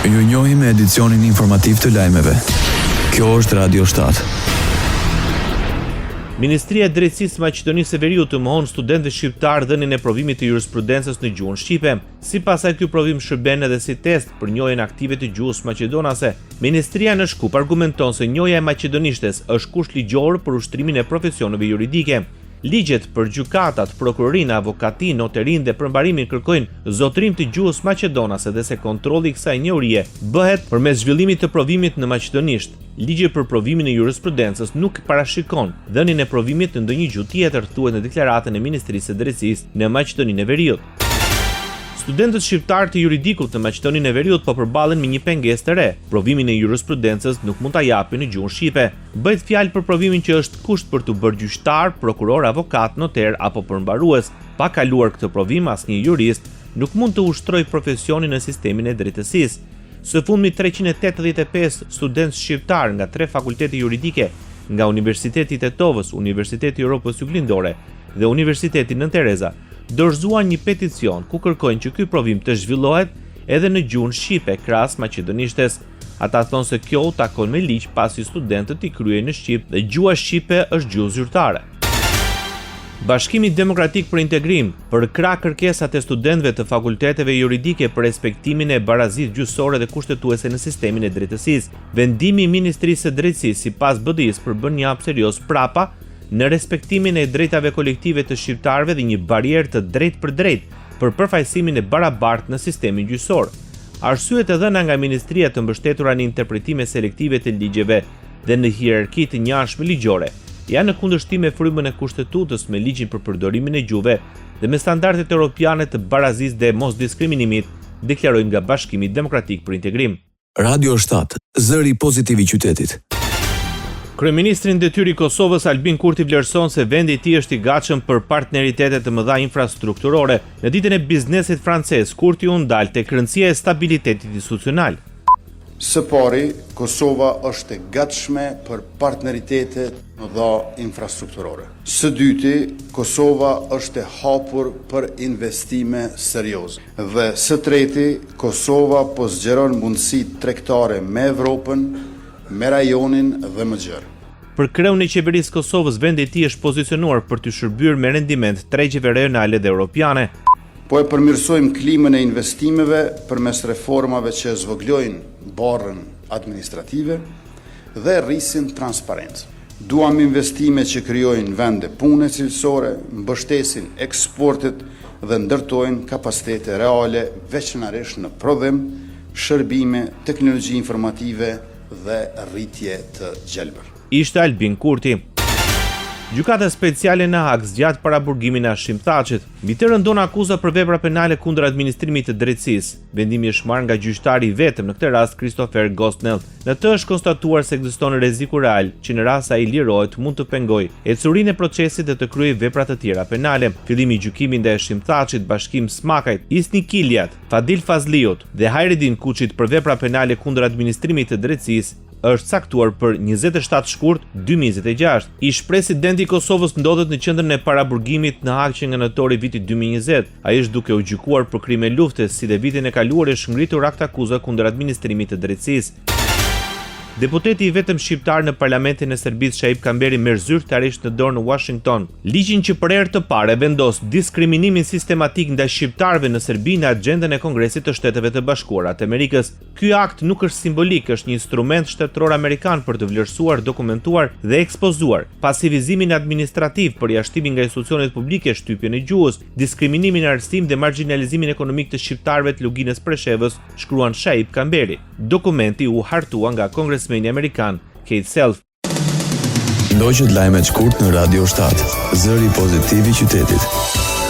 Ju njohim me edicionin informativ të lajmeve. Kjo është Radio 7. Ministria e Drejtësisë së Maqedonisë së Veriut të mohon studentëve shqiptar dhënien e provimit të jurisprudencës në gjuhën shqipe. Sipas asaj, ky provim shërben edhe si test për njohjen aktive të gjuhës maqedonase. Ministria në Shkup argumenton se njohja e maqedonishtes është kusht ligjor për ushtrimin e profesioneve juridike. Ligjet për gjykatat, prokurorinë, avokatin, noterin dhe përmbarimin kërkojnë zotërim të gjuhës maqedonase dhe se kontrolli i kësaj njohurie bëhet përmes zhvillimit të provimit në maqedonisht. Ligji për provimin e jurisprudencës nuk parashikon dhënien e provimit në ndonjë gjuhë tjetër, thuhet në deklaratën e Ministrisë së Drejtësisë në Maqedoninë e Veriut. Studentët shqiptar të juridikut në Maqedoninë e Veriut po përballen me një pengesë të re. Provimin e jurisprudencës nuk mund ta japin në gjuhën shqipe. Bëhet fjalë për provimin që është kusht për të bërë gjyqtar, prokuror, avokat, noter apo përmbarues. Pa kaluar këtë provim, asnjë jurist nuk mund të ushtrojë profesionin në sistemin e drejtësisë. Së fundmi 385 studentë shqiptar nga 3 fakultete juridike, nga Universiteti i Tetovës, Universiteti i Europës Juglindore dhe Universiteti Nën Tereza, dorëzuan një peticion ku kërkojnë që ky provim të zhvillohet edhe në gjuhën shqipe krahas maqedonishtes. Ata thonë se kjo u takon me ligj pasi studentët i kryejnë në shqip dhe gjuha shqipe është gjuhë zyrtare. Bashkimi Demokratik për Integrim përkrah kërkesat e studentëve të fakulteteve juridike për respektimin e barazisë gjyqësore dhe kushtetuese në sistemin e drejtësisë. Vendimi i Ministrisë së Drejtësisë sipas BDI-s përbën një hap serioz prapa në respektimin e drejtave kolektive të shqiptarëve dhe një barierë të drejtë për drejtë për përfaqësimin e barabartë në sistemin gjyqësor. Arsyet e dhëna nga Ministria të mbështetura në interpretime selektive të ligjeve dhe në hierarki të njashme ligjore janë në kundërshtim me frymën e kushtetutës me ligjin për përdorimin e gjuhëve dhe me standardet europiane të barazisë dhe mosdiskriminimit, deklarojnë nga Bashkimi Demokratik për Integrim. Radio 7, zëri pozitiv i qytetit. Kryeministri në detyrë i Kosovës Albin Kurti vlerëson se vendi i tij është i gatshëm për partneritete të mëdha infrastrukturore. Në ditën e biznesit francez, Kurti u ndal tek rëndësia e stabilitetit institucional. Së pari, Kosova është e gatshme për partneritete të mëdha infrastrukturore. Së dyti, Kosova është e hapur për investime serioze. Dhe së treti, Kosova po zgjeron mundësi tregtare me Evropën, me rajonin dhe më gjerë. Për kreun e qeverisë Kosovës, vendi i tij është pozicionuar për të shërbyer me rendiment tregjeve rajonale dhe europiane. Po e përmirësojmë klimën e investimeve përmes reformave që zvoglojnë barrën administrative dhe rrisin transparencë. Duam investime që krijojnë vende pune cilësore, mbështesin eksportet dhe ndërtojnë kapacitete reale veçanërisht në prodhim, shërbime, teknologji informative dhe rritje të gjelbër. Ishte Albin Kurti. Gjykata speciale në Hag zgjat paraburgimin e Hashim Thaçit. Mbi të rëndon akuza për vepra penale kundër administrimit të drejtësisë. Vendimi është marrë nga gjyqtari i vetëm në këtë rast, Christopher Gosnell. Në të është konstatuar se ekziston rreziku real që në rast se ai lirohet mund të pengojë ecurinë e procesit dhe të kryejë vepra të tjera penale. Fillimi i gjykimit ndaj Hashim Thaçit, Bashkim Smakajt, Isni Kiliat, Fadil Fazliut dhe Hajredin Kuçit për vepra penale kundër administrimit të drejtësisë është caktuar për 27 shkurt 2026. Ish presidenti i Kosovës ndodhet në qendrën e paraburgimit në Hag që nga nëntori vitit 2020. Ai është duke u gjykuar për krime lufte, si dhe vitin e kaluar është ngritur akt akuza kundër administrimit të drejtësisë. Deputeti i vetëm shqiptar në parlamentin e Serbisë, Shaip Kamberi, merr zyrtarisht në dorë në Washington ligjin që për herë të parë vendos diskriminimin sistematik ndaj shqiptarëve në Serbi në agjendën e Kongresit të Shteteve të Bashkuara të Amerikës. Ky akt nuk është simbolik, është një instrument shtetëror amerikan për të vlerësuar, dokumentuar dhe ekspozuar pasivizimin administrativ, përjashtimin nga institucionet publike, shtypjen e gjuhës, diskriminimin në arsim dhe marginalizimin ekonomik të shqiptarëve të luginës Preshevës, shkruan Shaip Kamberi. Dokumenti u hartua nga kongresmeni amerikan Kate Self. Ndoqët lajmet shkurt në Radio 7, zëri pozitiv i qytetit.